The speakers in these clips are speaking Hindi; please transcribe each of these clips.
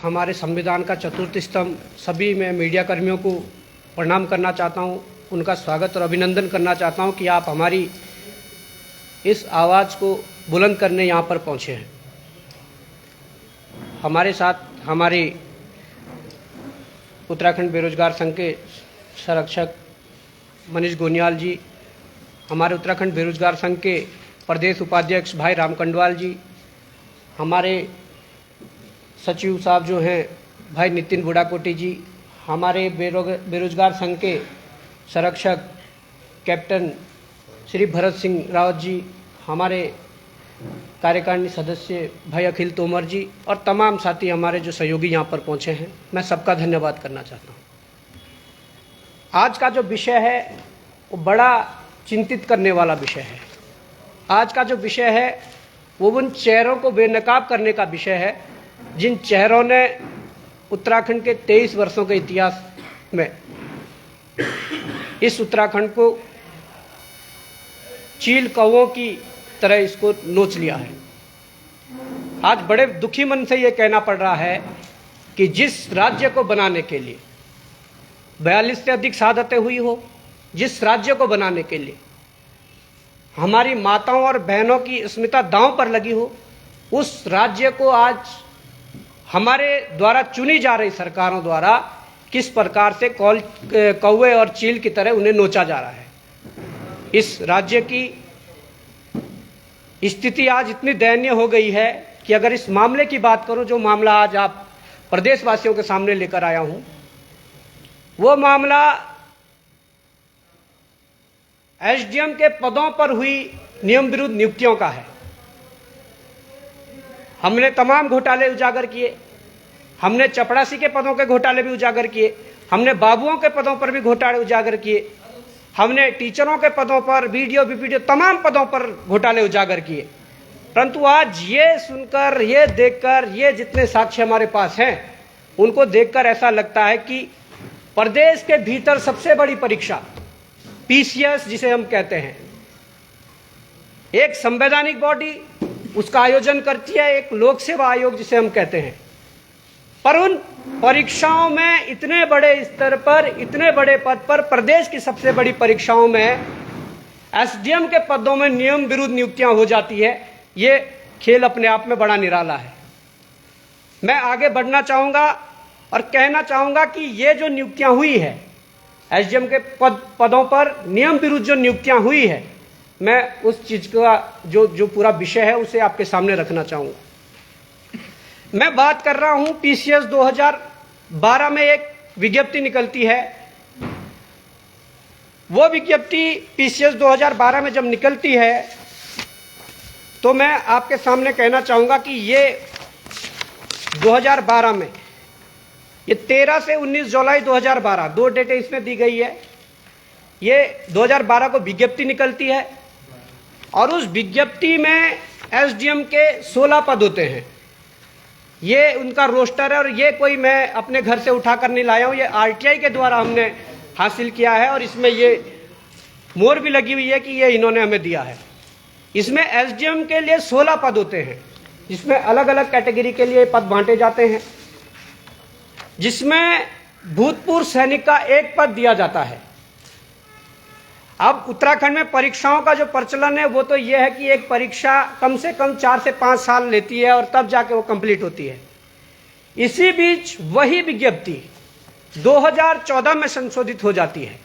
हमारे संविधान का चतुर्थ स्तंभ, सभी मैं मीडिया कर्मियों को प्रणाम करना चाहता हूं, उनका स्वागत और अभिनंदन करना चाहता हूं कि आप हमारी इस आवाज़ को बुलंद करने यहाँ पर पहुँचे हैं। हमारे साथ हमारे उत्तराखंड बेरोजगार संघ के संरक्षक मनीष गोनियाल जी, हमारे उत्तराखंड बेरोजगार संघ के प्रदेश उपाध्यक्ष भाई राम कंडवाल जी, हमारे सचिव साहब जो हैं भाई नितिन बुढ़ाकोटी जी, हमारे बेरोजगार संघ के संरक्षक कैप्टन श्री भरत सिंह रावत जी, हमारे कार्यकारिणी सदस्य भाई अखिल तोमर जी और तमाम साथी हमारे जो सहयोगी यहाँ पर पहुँचे हैं, मैं सबका धन्यवाद करना चाहता हूँ। आज का जो विषय है वो बड़ा चिंतित करने वाला विषय है। आज का जो विषय है वो उन चेहरों को बेनकाब करने का विषय है जिन चेहरों ने उत्तराखंड के 23 वर्षों के इतिहास में इस उत्तराखंड को चील कौवों की तरह इसको नोच लिया है। आज बड़े दुखी मन से ये कहना पड़ रहा है कि जिस राज्य को बनाने के लिए 42 से अधिक शहादतें हुई हो, जिस राज्य को बनाने के लिए हमारी माताओं और बहनों की अस्मिता दांव पर लगी हो, उस राज्य को आज हमारे द्वारा चुनी जा रही सरकारों द्वारा किस प्रकार से कौवे और चील की तरह उन्हें नोचा जा रहा है। इस राज्य की स्थिति आज इतनी दयनीय हो गई है कि अगर इस मामले की बात करूं, जो मामला आज आप प्रदेशवासियों के सामने लेकर आया हूं, वो मामला एसडीएम के पदों पर हुई नियम विरुद्ध नियुक्तियों का है। हमने तमाम घोटाले उजागर किए, हमने चपरासी के पदों के घोटाले भी उजागर किए, हमने बाबुओं के पदों पर भी घोटाले उजागर किए, हमने टीचरों के पदों पर, बीडीओ बीपीडीओ तमाम पदों पर घोटाले उजागर किए। परंतु आज ये सुनकर, ये देखकर, ये जितने साक्ष्य हमारे पास हैं उनको देखकर ऐसा लगता है कि प्रदेश के भीतर सबसे बड़ी परीक्षा पीसीएस जिसे हम कहते हैं, एक संवैधानिक बॉडी उसका आयोजन करती है, एक लोक सेवा आयोग जिसे हम कहते हैं, पर उन परीक्षाओं में इतने बड़े स्तर पर, इतने बड़े पद पर, प्रदेश की सबसे बड़ी परीक्षाओं में एसडीएम के पदों में नियम विरुद्ध नियुक्तियां हो जाती है। ये खेल अपने आप में बड़ा निराला है। मैं आगे बढ़ना चाहूंगा और कहना चाहूंगा कि ये जो नियुक्तियां हुई है, एसडीएम के पदों पर नियम विरुद्ध जो नियुक्तियां हुई है, मैं उस चीज का जो पूरा विषय है उसे आपके सामने रखना चाहूंगा। मैं बात कर रहा हूं पीसीएस 2012 में एक विज्ञप्ति निकलती है। वो विज्ञप्ति पीसीएस 2012 में जब निकलती है तो मैं आपके सामने कहना चाहूंगा कि ये 2012 में, ये 13 से 19 जुलाई 2012, 2 डेटें इसमें दी गई है। ये 2012 को विज्ञप्ति निकलती है और उस विज्ञप्ति में एसडीएम के 16 पद होते हैं। ये उनका रोस्टर है और ये कोई मैं अपने घर से उठाकर नहीं लाया हूं, ये आरटीआई के द्वारा हमने हासिल किया है और इसमें ये मोहर भी लगी हुई है कि ये इन्होंने हमें दिया है। इसमें एसडीएम के लिए 16 पद होते हैं, जिसमें अलग अलग कैटेगरी के लिए पद बांटे जाते हैं, जिसमें भूतपूर्व सैनिक का एक पद दिया जाता है। अब उत्तराखंड में परीक्षाओं का जो प्रचलन है वो तो यह है कि एक परीक्षा कम से कम 4 से 5 साल लेती है और तब जाके वो कंप्लीट होती है। इसी बीच वही विज्ञप्ति 2014 में संशोधित हो जाती है।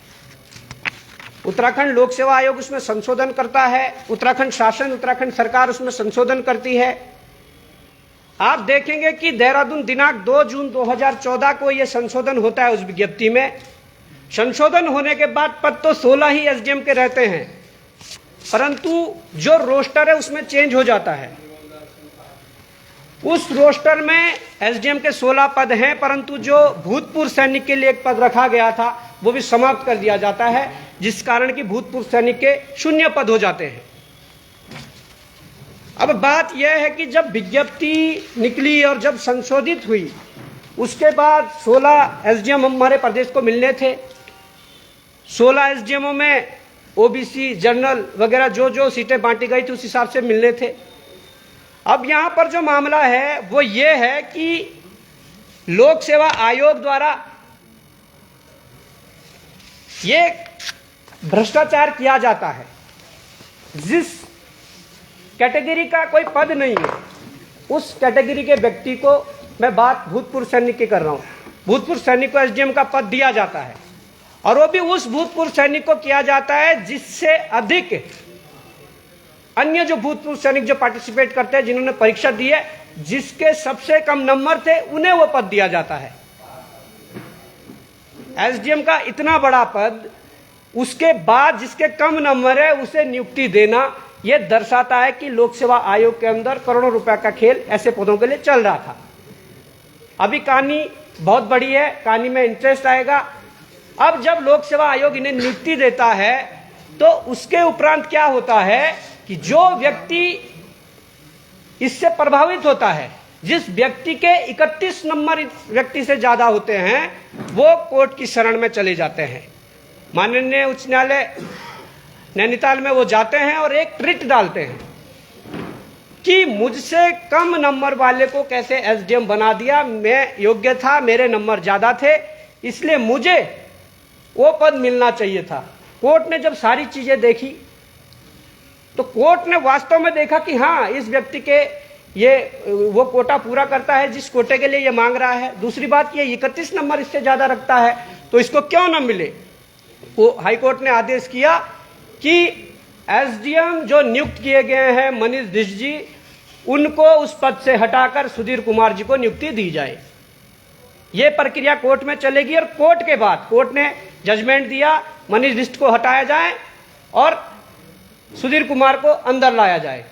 उत्तराखंड लोक सेवा आयोग उसमें संशोधन करता है, उत्तराखंड शासन, उत्तराखंड सरकार उसमें संशोधन करती है। आप देखेंगे कि देहरादून दिनांक 2 जून 2014 को यह संशोधन होता है। उस विज्ञप्ति में संशोधन होने के बाद पद तो 16 ही एसडीएम के रहते हैं, परंतु जो रोस्टर है उसमें चेंज हो जाता है। उस रोस्टर में एसडीएम के 16 पद हैं, परंतु जो भूतपूर्व सैनिक के लिए एक पद रखा गया था वो भी समाप्त कर दिया जाता है, जिस कारण कि भूतपूर्व सैनिक के 0 पद हो जाते हैं। अब बात यह है कि जब विज्ञप्ति निकली और जब संशोधित हुई, उसके बाद 16 एसडीएम हमारे प्रदेश को मिलने थे। 16 एसडीएमओ में ओबीसी, जनरल वगैरह जो जो सीटें बांटी गई थी उस हिसाब से मिलने थे। अब यहाँ पर जो मामला है वो ये है कि लोक सेवा आयोग द्वारा ये भ्रष्टाचार किया जाता है। जिस कैटेगरी का कोई पद नहीं है, उस कैटेगरी के व्यक्ति को, मैं बात भूतपूर्व सैनिक की कर रहा हूं, भूतपूर्व सैनिक को एसडीएम का पद दिया जाता है, और वो भी उस भूतपूर्व सैनिक को किया जाता है जिससे अधिक अन्य जो भूतपूर्व सैनिक जो पार्टिसिपेट करते हैं, जिन्होंने परीक्षा दी है, जिसके सबसे कम नंबर थे, उन्हें वो पद दिया जाता है। एसडीएम का इतना बड़ा पद, उसके बाद जिसके कम नंबर है उसे नियुक्ति देना, यह दर्शाता है कि लोक सेवा आयोग के अंदर करोड़ों रुपए का खेल ऐसे पदों के लिए चल रहा था। अभी कहानी बहुत बड़ी है, कहानी में इंटरेस्ट आएगा। अब जब लोक सेवा आयोग इन्हें नियुक्ति देता है तो उसके उपरांत क्या होता है कि जो व्यक्ति इससे प्रभावित होता है, जिस व्यक्ति के 31 नंबर व्यक्ति से ज्यादा होते हैं, वो कोर्ट की शरण में चले जाते हैं। माननीय उच्च न्यायालय नैनीताल में वो जाते हैं और एक रिट डालते हैं कि मुझसे कम नंबर वाले को कैसे एसडीएम बना दिया, मैं योग्य था, मेरे नंबर ज्यादा थे, इसलिए मुझे वो पद मिलना चाहिए था। कोर्ट ने जब सारी चीजें देखी तो कोर्ट ने वास्तव में देखा कि हाँ, इस व्यक्ति के वो कोटा पूरा करता है जिस कोटे के लिए ये मांग रहा है। दूसरी बात, ये 31 नंबर इससे ज्यादा रखता है, तो इसको क्यों न मिले। वो हाईकोर्ट ने आदेश किया कि एसडीएम जो नियुक्त किए गए हैं मनीष बिष्ट जी, उनको उस पद से हटाकर सुधीर कुमार जी को नियुक्ति दी जाए। ये प्रक्रिया कोर्ट में चलेगी और कोर्ट के बाद कोर्ट ने जजमेंट दिया, मनीष बिष्ट को हटाया जाए और सुधीर कुमार को अंदर लाया जाए।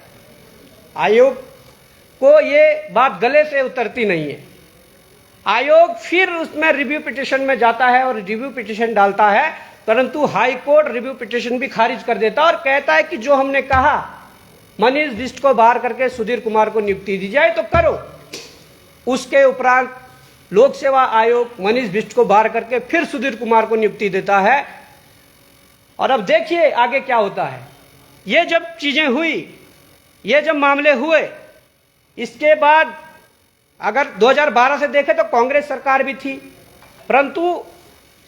आयोग को ये बात गले से उतरती नहीं है। आयोग फिर उसमें रिव्यू पिटीशन में जाता है और रिव्यू पिटीशन डालता है, परंतु हाई कोर्ट रिव्यू पिटीशन भी खारिज कर देता है और कहता है कि जो हमने कहा मनीष बिष्ट को बाहर करके सुधीर कुमार को नियुक्ति दी जाए तो करो। उसके उपरांत लोक सेवा आयोग मनीष बिष्ट को बाहर करके फिर सुधीर कुमार को नियुक्ति देता है। और अब देखिए आगे क्या होता है। ये जब चीजें हुई, ये जब मामले हुए, इसके बाद अगर 2012 से देखें तो कांग्रेस सरकार भी थी, परंतु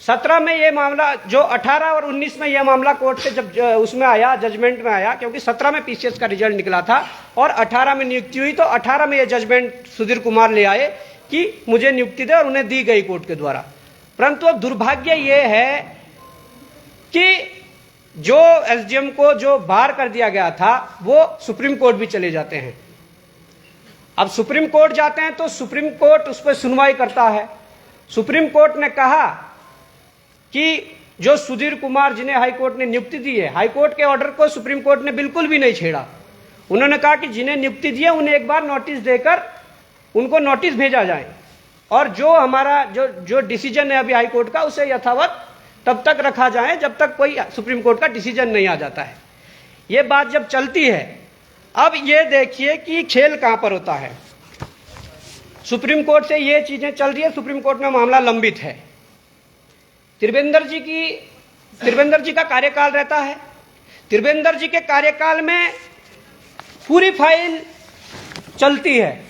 17 में ये मामला, जो 18 और 19 में यह मामला कोर्ट से जब उसमें आया, जजमेंट में आया, क्योंकि 17 में पीसीएस का रिजल्ट निकला था और 18 में नियुक्ति हुई, तो 18 में यह जजमेंट सुधीर कुमार ले आए कि मुझे नियुक्ति दे, और उन्हें दी गई कोर्ट के द्वारा। परंतु अब दुर्भाग्य यह है कि जो एसडीएम को जो बाहर कर दिया गया था, वो सुप्रीम कोर्ट भी चले जाते हैं। अब सुप्रीम कोर्ट जाते हैं तो सुप्रीम कोर्ट उस पर सुनवाई करता है। सुप्रीम कोर्ट ने कहा कि जो सुधीर कुमार जिन्हें हाईकोर्ट ने नियुक्ति दी है, हाईकोर्ट के ऑर्डर को सुप्रीम कोर्ट ने बिल्कुल भी नहीं छेड़ा। उन्होंने कहा कि जिन्हें नियुक्ति दी है उन्हें एक बार नोटिस देकर उनको नोटिस भेजा जाए, और जो हमारा जो डिसीजन है अभी हाईकोर्ट का, उसे यथावत तब तक रखा जाए जब तक कोई सुप्रीम कोर्ट का डिसीजन नहीं आ जाता है। ये बात जब चलती है, अब ये देखिए कि खेल कहां पर होता है। सुप्रीम कोर्ट से ये चीजें चल रही है, सुप्रीम कोर्ट में मामला लंबित है। त्रिवेंद्र जी का कार्यकाल रहता है। त्रिवेंद्र जी के कार्यकाल में पूरी फाइल चलती है।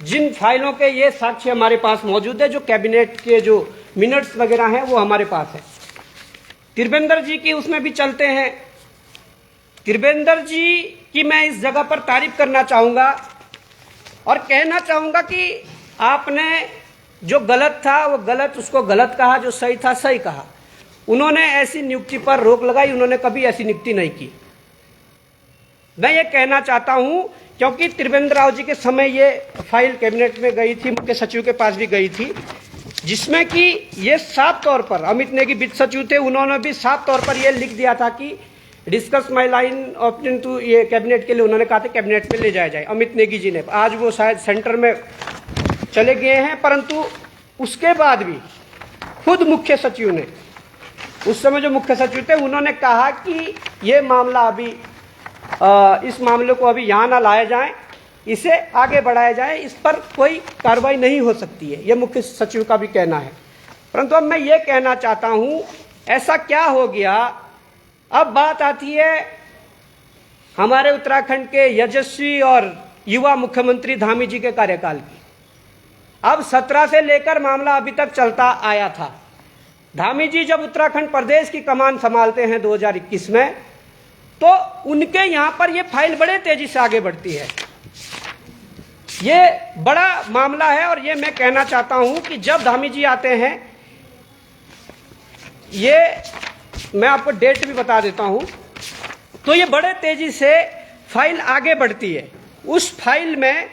जिन फाइलों के ये साक्ष्य हमारे पास मौजूद है, जो कैबिनेट के जो मिनट्स वगैरह हैं, वो हमारे पास है। त्रिवेंद्र जी की उसमें भी चलते हैं। त्रिवेंद्र जी की मैं इस जगह पर तारीफ करना चाहूंगा और कहना चाहूंगा कि आपने जो गलत था वो गलत, उसको गलत कहा, जो सही था सही कहा। उन्होंने ऐसी नियुक्ति पर रोक लगाई, उन्होंने कभी ऐसी नियुक्ति नहीं की। मैं ये कहना चाहता हूं क्योंकि त्रिवेंद्र राव जी के समय ये फाइल कैबिनेट में गई थी, मुख्य सचिव के पास भी गई थी, जिसमें कि ये साफ तौर पर, अमित नेगी वित्त सचिव थे, उन्होंने भी साफ तौर पर ये लिख दिया था कि discuss my line of to, ये कैबिनेट के लिए उन्होंने कहा था कैबिनेट में ले जाया जाए, अमित नेगी जी ने। आज वो शायद सेंटर में चले गए हैं, परंतु उसके बाद भी खुद मुख्य सचिव ने, उस समय जो मुख्य सचिव थे, उन्होंने कहा कि ये मामला अभी इस मामले को अभी यहाँ ना लाया जाए, इसे आगे बढ़ाया जाए, इस पर कोई कार्रवाई नहीं हो सकती है, ये मुख्य सचिव का भी कहना है। परंतु अब मैं ये कहना चाहता हूं, ऐसा क्या हो गया। अब बात आती है हमारे उत्तराखंड के यशस्वी और युवा मुख्यमंत्री धामी जी के कार्यकाल की। अब 17 से लेकर मामला अभी तक चलता आया था। धामी जी जब उत्तराखंड प्रदेश की कमान संभालते हैं 2021 में, तो उनके यहां पर यह फाइल बड़े तेजी से आगे बढ़ती है। ये बड़ा मामला है और ये मैं कहना चाहता हूं कि जब धामी जी आते हैं, ये मैं आपको डेट भी बता देता हूं, तो ये बड़े तेजी से फाइल आगे बढ़ती है। उस फाइल में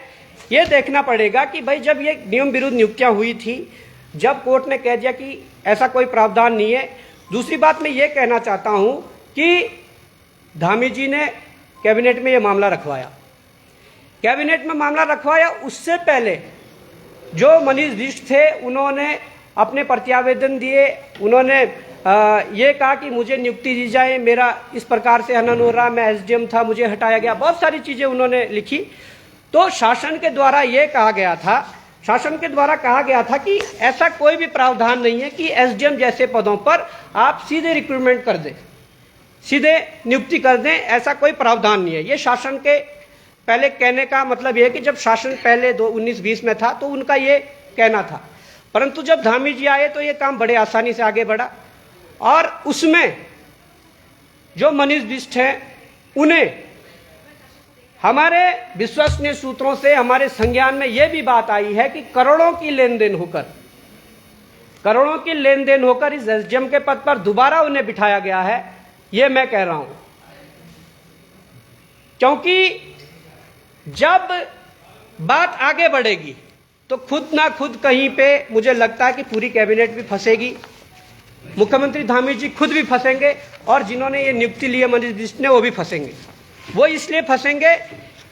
ये देखना पड़ेगा कि भाई जब ये नियम विरुद्ध नियुक्तियां हुई थी, जब कोर्ट ने कह दिया कि ऐसा कोई प्रावधान नहीं है। दूसरी बात मैं ये कहना चाहता हूं कि धामी जी ने कैबिनेट में ये मामला रखवाया, कैबिनेट में मामला रखवाया। उससे पहले जो मनीष बिष्ट थे उन्होंने अपने प्रत्यावेदन दिए, उन्होंने ये कहा कि मुझे नियुक्ति दी जाए, मेरा इस प्रकार से हनन हो रहा, मैं एसडीएम था, मुझे हटाया गया, बहुत सारी चीजें उन्होंने लिखी। तो शासन के द्वारा ये कहा गया था, शासन के द्वारा कहा गया था कि ऐसा कोई भी प्रावधान नहीं है कि एसडीएम जैसे पदों पर आप सीधे रिक्रूटमेंट कर दें, सीधे नियुक्ति कर दें, ऐसा कोई प्रावधान नहीं है। ये शासन के पहले कहने का मतलब यह है कि जब शासन पहले 1920 में था तो उनका ये कहना था, परंतु जब धामी जी आए तो ये काम बड़े आसानी से आगे बढ़ा। और उसमें जो मनीष बिष्ट हैं, उन्हें हमारे विश्वसनीय सूत्रों से हमारे संज्ञान में यह भी बात आई है कि करोड़ों की लेन देन होकर इस एसडीएम के पद पर दोबारा उन्हें बिठाया गया है। यह मैं कह रहा हूं क्योंकि जब बात आगे बढ़ेगी तो खुद ना खुद कहीं पे मुझे लगता है कि पूरी कैबिनेट भी फंसेगी, मुख्यमंत्री धामी जी खुद भी फंसेंगे और जिन्होंने ये नियुक्ति ली है मनीष बिष्ट ने, वो भी फंसेंगे। वो इसलिए फंसेंगे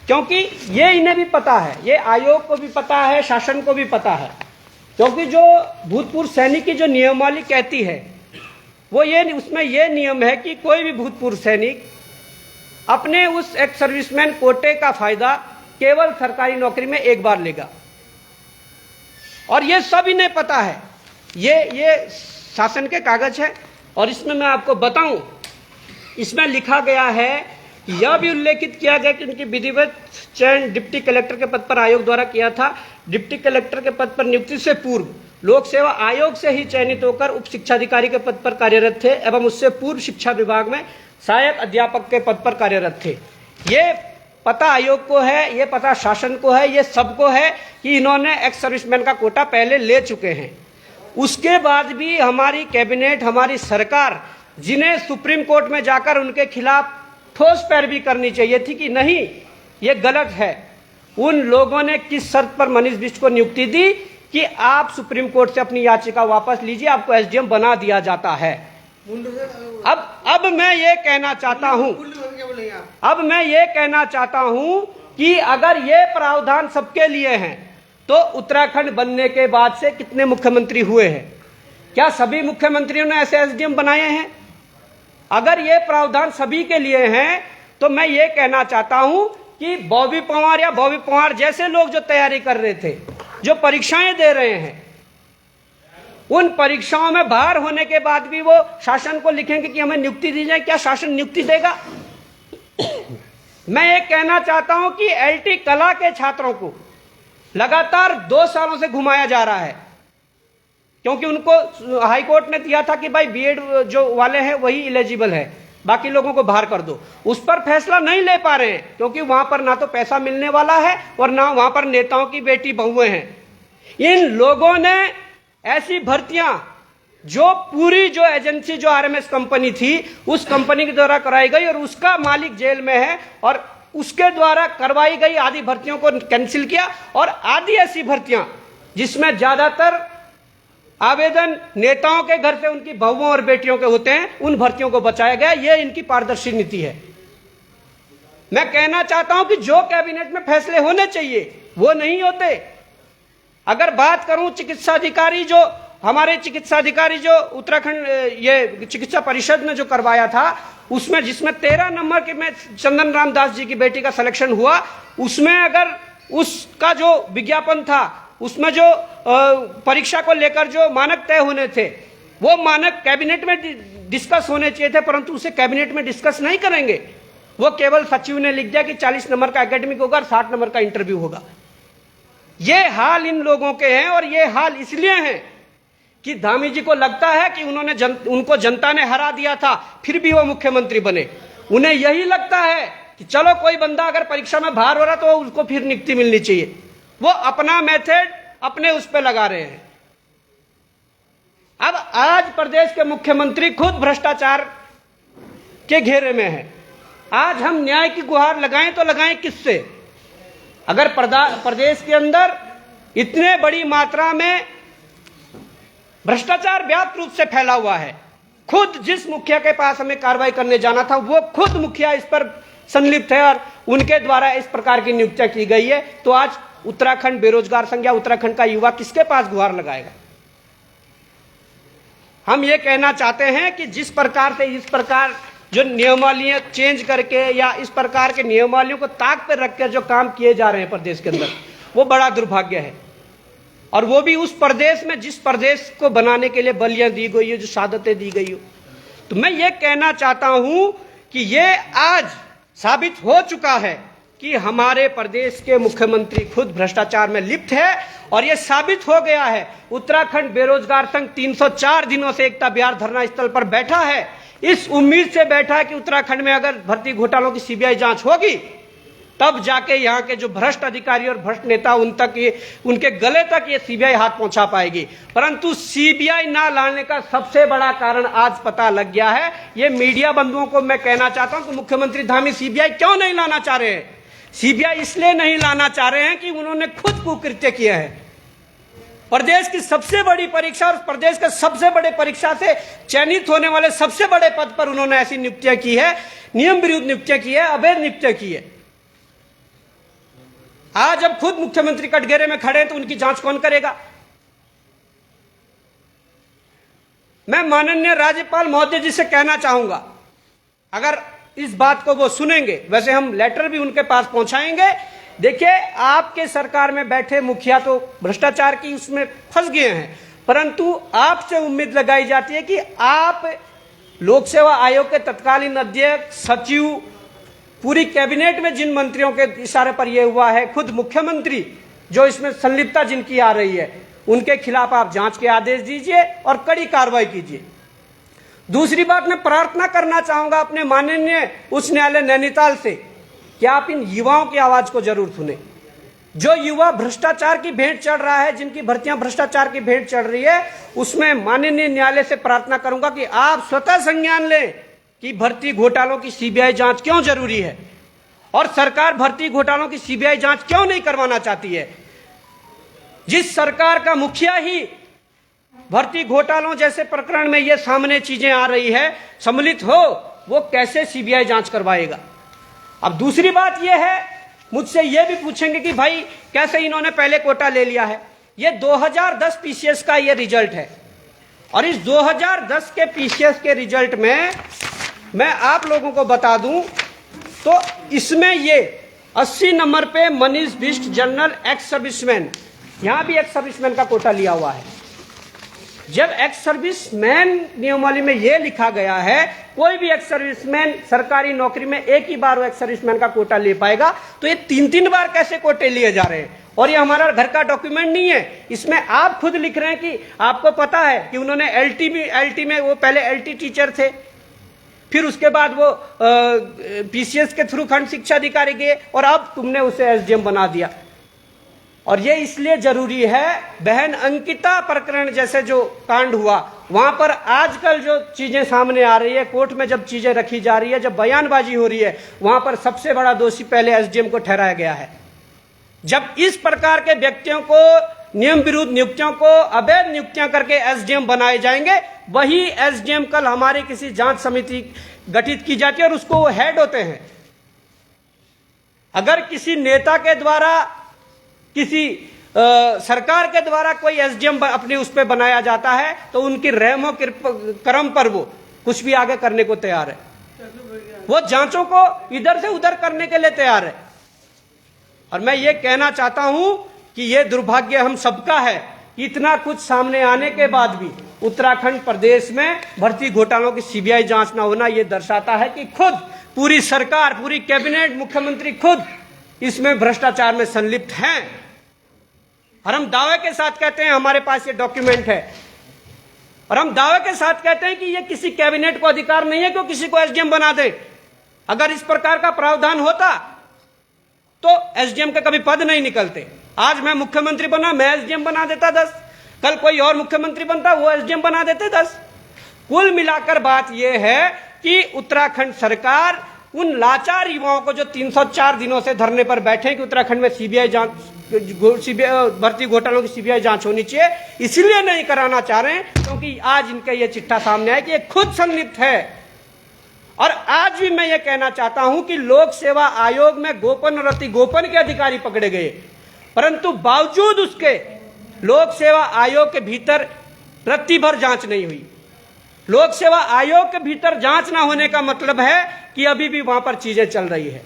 क्योंकि ये इन्हें भी पता है, ये आयोग को भी पता है, शासन को भी पता है, क्योंकि जो भूतपूर्व सैनिक की जो नियमावली कहती है वो ये, उसमें ये नियम है कि कोई भी भूतपूर्व सैनिक अपने उस एक्स सर्विसमैन कोटे का फायदा केवल सरकारी नौकरी में एक बार लेगा। और ये सब इन्हें पता है, ये शासन के कागज है। और इसमें मैं आपको बताऊं, इसमें लिखा गया है, यह भी उल्लेखित किया गया कि उनकी विधिवत चयन डिप्टी कलेक्टर के पद पर आयोग द्वारा किया था। डिप्टी कलेक्टर के पद पर नियुक्ति से पूर्व लोक सेवा आयोग से ही चयनित होकर उप शिक्षाधिकारी के पद पर कार्यरत थे एवं उससे पूर्व शिक्षा विभाग में सहायक अध्यापक के पद पर कार्यरत थे। ये पता आयोग को है, ये पता शासन को है, ये सबको है कि इन्होंने एक्स सर्विसमैन का कोटा पहले ले चुके हैं। उसके बाद भी हमारी कैबिनेट, हमारी सरकार, जिन्हें सुप्रीम कोर्ट में जाकर उनके खिलाफ ठोस पैरवी करनी चाहिए थी कि नहीं ये गलत है, उन लोगों ने किस शर्त पर मनीष बिष्ट को नियुक्ति दी कि आप सुप्रीम कोर्ट से अपनी याचिका वापस लीजिए, आपको एसडीएम बना दिया जाता है। अब मैं ये कहना चाहता हूं कि अगर ये प्रावधान सबके लिए हैं तो उत्तराखंड बनने के बाद से कितने मुख्यमंत्री हुए हैं? क्या सभी मुख्यमंत्रियों ने ऐसे एसडीएम बनाए हैं? अगर ये प्रावधान सभी के लिए हैं तो मैं ये कहना चाहता हूं कि बॉबी पंवार या बॉबी पंवार जैसे लोग जो तैयारी कर रहे थे, जो परीक्षाएं दे रहे हैं, उन परीक्षाओं में बाहर होने के बाद भी वो शासन को लिखेंगे कि हमें नियुक्ति दी जाए। क्या शासन नियुक्ति देगा? मैं ये कहना चाहता हूं कि एलटी कला के छात्रों को लगातार 2 सालों से घुमाया जा रहा है, क्योंकि उनको हाईकोर्ट ने दिया था कि भाई बीएड जो वाले हैं वही एलिजिबल है, बाकी लोगों को बाहर कर दो। उस पर फैसला नहीं ले पा रहे हैं क्योंकि वहां पर ना तो पैसा मिलने वाला है और ना वहां पर नेताओं की बेटी बहुएं हैं। इन लोगों ने ऐसी भर्तियां जो पूरी जो एजेंसी जो आरएमएस कंपनी थी उस कंपनी के द्वारा कराई गई और उसका मालिक जेल में है और उसके द्वारा करवाई गई आधी भर्तियों को कैंसिल किया और आधी ऐसी भर्तियां जिसमें ज्यादातर आवेदन नेताओं के घर से उनकी बहुओं और बेटियों के होते हैं, उन भर्तियों को बचाया गया। यह इनकी पारदर्शी नीति है। मैं कहना चाहता हूं कि जो कैबिनेट में फैसले होने चाहिए वो नहीं होते। अगर बात करूं चिकित्सा अधिकारी, जो हमारे चिकित्सा अधिकारी जो उत्तराखंड ये चिकित्सा परिषद ने जो करवाया था, उसमें जिसमें 13 नंबर के में चंदन राम दास जी की बेटी का सिलेक्शन हुआ, उसमें अगर उसका जो विज्ञापन था उसमें जो परीक्षा को लेकर जो मानक तय होने थे वो मानक कैबिनेट में डिस्कस होने चाहिए थे, परंतु उसे कैबिनेट में डिस्कस नहीं करेंगे। वो केवल सचिव ने लिख दिया कि 40 नंबर का एकेडमिक होगा और 60 नंबर का इंटरव्यू होगा। ये हाल इन लोगों के हैं और ये हाल इसलिए हैं कि धामी जी को लगता है कि उनको जनता ने हरा दिया था, फिर भी वो मुख्यमंत्री बने। उन्हें यही लगता है कि चलो कोई बंदा अगर परीक्षा में बाहर हो रहा तो उसको फिर नियुक्ति मिलनी चाहिए। वो अपना मेथड अपने उस पर लगा रहे हैं। अब आज प्रदेश के मुख्यमंत्री खुद भ्रष्टाचार के घेरे में है। आज हम न्याय की गुहार लगाएं तो लगाएं किससे? अगर प्रदेश के अंदर इतने बड़ी मात्रा में भ्रष्टाचार व्यापक रूप से फैला हुआ है, खुद जिस मुखिया के पास हमें कार्रवाई करने जाना था वो खुद मुखिया इस पर संलिप्त है और उनके द्वारा इस प्रकार की नियुक्तियां की गई है, तो आज उत्तराखंड बेरोजगार संघ या उत्तराखंड का युवा किसके पास गुहार लगाएगा? हम ये कहना चाहते हैं कि जिस प्रकार से इस प्रकार जो नियमावलियां चेंज करके या इस प्रकार के नियमावलियों को ताक पर रखकर जो काम किए जा रहे हैं प्रदेश के अंदर, वो बड़ा दुर्भाग्य है। और वो भी उस प्रदेश में जिस प्रदेश को बनाने के लिए बलियां दी गई हो, जो शहादतें दी गई हो। तो मैं ये कहना चाहता हूं कि ये आज साबित हो चुका है कि हमारे प्रदेश के मुख्यमंत्री खुद भ्रष्टाचार में लिप्त है और ये साबित हो गया है। उत्तराखंड बेरोजगार संघ 304 दिनों से एकता बिहार धरना स्थल पर बैठा है, इस उम्मीद से बैठा है कि उत्तराखंड में अगर भर्ती घोटालों की सीबीआई जांच होगी तब जाके यहाँ के जो भ्रष्ट अधिकारी और भ्रष्ट नेता उनके गले तक ये सीबीआई हाथ पहुंचा पाएगी। परंतु सीबीआई ना लाने का सबसे बड़ा कारण आज पता लग गया है। ये मीडिया बंधुओं को मैं कहना चाहता हूं कि मुख्यमंत्री धामी सीबीआई क्यों नहीं लाना चाह रहे हैं? सीबीआई इसलिए नहीं लाना चाह रहे हैं कि उन्होंने खुद कुकृत्य किए हैं। प्रदेश की सबसे बड़ी परीक्षा और प्रदेश के सबसे बड़े परीक्षा से चयनित होने वाले सबसे बड़े पद पर उन्होंने ऐसी नियुक्तियां की है, नियम विरुद्ध नियुक्तियां की है, अवैध नियुक्तियां की है। आज जब खुद मुख्यमंत्री कटघरे में खड़े हैं तो उनकी जांच कौन करेगा? मैं माननीय राज्यपाल महोदय जी से कहना चाहूंगा, अगर इस बात को वो सुनेंगे, वैसे हम लेटर भी उनके पास पहुंचाएंगे। देखिए, आपके सरकार में बैठे मुखिया तो भ्रष्टाचार की उसमें फंस गए हैं, परंतु आपसे उम्मीद लगाई जाती है कि आप लोक सेवा आयोग के तत्कालीन अध्यक्ष, सचिव, पूरी कैबिनेट में जिन मंत्रियों के इशारे पर यह हुआ है, खुद मुख्यमंत्री जो इसमें संलिप्तता जिनकी आ रही है, उनके खिलाफ आप जांच के आदेश दीजिए और कड़ी कार्रवाई कीजिए। दूसरी बात, मैं प्रार्थना करना चाहूंगा अपने माननीय उच्च न्यायालय नैनीताल से कि आप इन युवाओं की आवाज को जरूर सुने। जो युवा भ्रष्टाचार की भेंट चढ़ रहा है, जिनकी भर्तियां भ्रष्टाचार की भेंट चढ़ रही है, उसमें माननीय न्यायालय से प्रार्थना करूंगा कि आप स्वतः संज्ञान लें कि भर्ती घोटालों की सीबीआई जांच क्यों जरूरी है और सरकार भर्ती घोटालों की सीबीआई जांच क्यों नहीं करवाना चाहती है। जिस सरकार का मुखिया ही भर्ती घोटालों जैसे प्रकरण में ये सामने चीजें आ रही है, सम्मिलित हो, वो कैसे सीबीआई जांच करवाएगा? अब दूसरी बात यह है, मुझसे यह भी पूछेंगे कि भाई कैसे इन्होंने पहले कोटा ले लिया है। ये 2010 पीसीएस का ये रिजल्ट है और इस 2010 के पीसीएस के रिजल्ट में मैं आप लोगों को बता दूं तो इसमें ये 80 नंबर पे Manish Bisht general ex serviceman, यहां भी एक्स सर्विसमैन का कोटा लिया हुआ है। जब एक्स सर्विसमैन नियमावली में यह लिखा गया है, कोई भी एक्स सर्विसमैन सरकारी नौकरी में एक ही बार वो एक्स सर्विसमैन का कोटा ले पाएगा, तो ये 3-3 बार कैसे कोटे लिए जा रहे हैं? और ये हमारा घर का डॉक्यूमेंट नहीं है, इसमें आप खुद लिख रहे हैं कि आपको पता है कि उन्होंने एलटी में वो पहले एलटी टीचर थे, फिर उसके बाद वो पीसीएस के थ्रू खंड शिक्षा अधिकारी गए और अब तुमने उसे एसडीएम बना दिया। और ये इसलिए जरूरी है, बहन अंकिता प्रकरण जैसे जो कांड हुआ, वहां पर आजकल जो चीजें सामने आ रही है, कोर्ट में जब चीजें रखी जा रही है, जब बयानबाजी हो रही है, वहां पर सबसे बड़ा दोषी पहले एसडीएम को ठहराया गया है। जब इस प्रकार के व्यक्तियों को, नियम विरुद्ध नियुक्तियों को अवैध नियुक्तियां करके एसडीएम बनाए जाएंगे, वही एसडीएम कल हमारी किसी जांच समिति गठित की जाती है और उसको वो हेड होते हैं। अगर किसी नेता के द्वारा, किसी सरकार के द्वारा कोई एसडीएम अपने उस पर बनाया जाता है तो उनकी रहमो करम पर वो कुछ भी आगे करने को तैयार है, वो जांचों को इधर से उधर करने के लिए तैयार है। और मैं ये कहना चाहता हूं कि ये दुर्भाग्य हम सबका है, इतना कुछ सामने आने के बाद भी उत्तराखंड प्रदेश में भर्ती घोटालों की सीबीआई जांच ना होना, यह दर्शाता है कि खुद पूरी सरकार, पूरी कैबिनेट, मुख्यमंत्री खुद इसमें भ्रष्टाचार में संलिप्त हैं। और हम दावे के साथ कहते हैं, हमारे पास ये डॉक्यूमेंट है, और हम दावे के साथ कहते हैं कि ये किसी कैबिनेट को अधिकार नहीं है कि वो किसी को एसडीएम बना दे। अगर इस प्रकार का प्रावधान होता तो एसडीएम के कभी पद नहीं निकलते। आज मैं मुख्यमंत्री बना, मैं एसडीएम बना देता 10, कल कोई और मुख्यमंत्री बनता, वो एसडीएम बना देते 10। कुल मिलाकर बात यह है कि उत्तराखंड सरकार उन लाचार युवाओं को जो 304 दिनों से धरने पर बैठे कि उत्तराखंड में सीबीआई जांच, भर्ती घोटालों की सीबीआई जांच होनी चाहिए, इसलिए नहीं कराना चाह रहे हैं क्योंकि आज इनका यह चिट्ठा सामने आया कि ये खुद संलिप्त है। और आज भी मैं ये कहना चाहता हूं कि लोक सेवा आयोग में गोपन और अति गोपन के अधिकारी पकड़े गए, परंतु बावजूद उसके लोक सेवा आयोग के भीतर रत्ती भर जांच नहीं हुई। लोक सेवा आयोग के भीतर जांच ना होने का मतलब है कि अभी भी वहां पर चीजें चल रही है,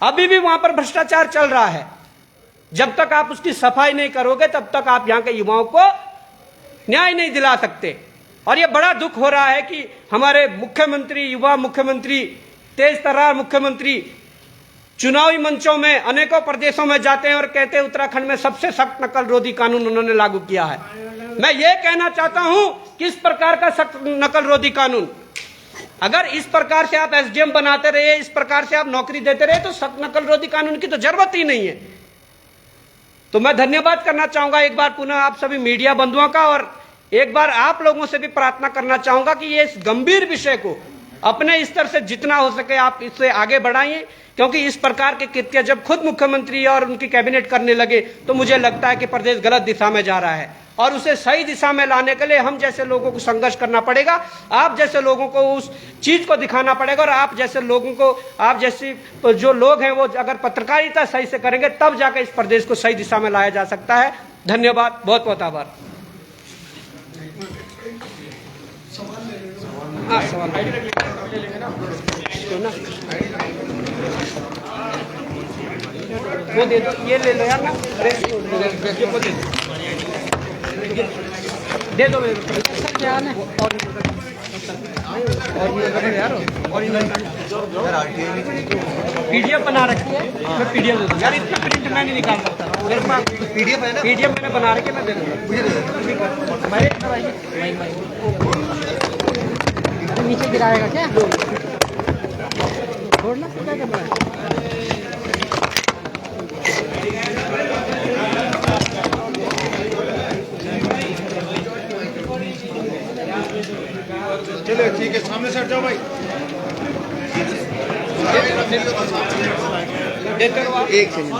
अभी भी वहां पर भ्रष्टाचार चल रहा है। जब तक आप उसकी सफाई नहीं करोगे तब तक आप यहां के युवाओं को न्याय नहीं दिला सकते। और यह बड़ा दुख हो रहा है कि हमारे मुख्यमंत्री, युवा मुख्यमंत्री, तेज तर्रार मुख्यमंत्री चुनावी मंचों में अनेकों प्रदेशों में जाते हैं और कहते हैं उत्तराखंड में सबसे सख्त नकल रोधी कानून उन्होंने लागू किया है। मैं ये कहना चाहता हूं कि इस प्रकार का सख्त नकल रोधी कानून, अगर इस प्रकार से आप एसडीएम बनाते रहे, इस प्रकार से आप नौकरी देते रहे, तो सख्त नकल रोधी कानून की तो जरूरत ही नहीं है। तो मैं धन्यवाद करना चाहूंगा एक बार पुनः आप सभी मीडिया बंधुओं का, और एक बार आप लोगों से भी प्रार्थना करना चाहूंगा कि ये इस गंभीर विषय को अपने स्तर से जितना हो सके आप इससे आगे बढ़ाइए, क्योंकि इस प्रकार के कृत्य जब खुद मुख्यमंत्री और उनकी कैबिनेट करने लगे तो मुझे लगता है कि प्रदेश गलत दिशा में जा रहा है, और उसे सही दिशा में लाने के लिए हम जैसे लोगों को संघर्ष करना पड़ेगा, आप जैसे लोगों को उस चीज को दिखाना पड़ेगा, और आप जैसे लोगों को, आप जैसे जो लोग हैं वो अगर पत्रकारिता सही से करेंगे तब जाकर इस प्रदेश को सही दिशा में लाया जा सकता है। धन्यवाद, बहुत बहुत आभार। सवाल वो दे दो, ये ले लो यार ना, दे दो पीडीएफ बना रखी है, मैं पीडीएफ दे दूँ यार, इतना प्रिंट मैं नहीं निकाल सकता, मेरे पास पीडीएफ है ना, पीडीएफ मैंने बना रखी है, मैं दे दूँगा। नीचे गिराएगा क्या? छोड़ना क्या करना है? चलो ठीक है, सामने से हट जाओ भाई। एक सेकंड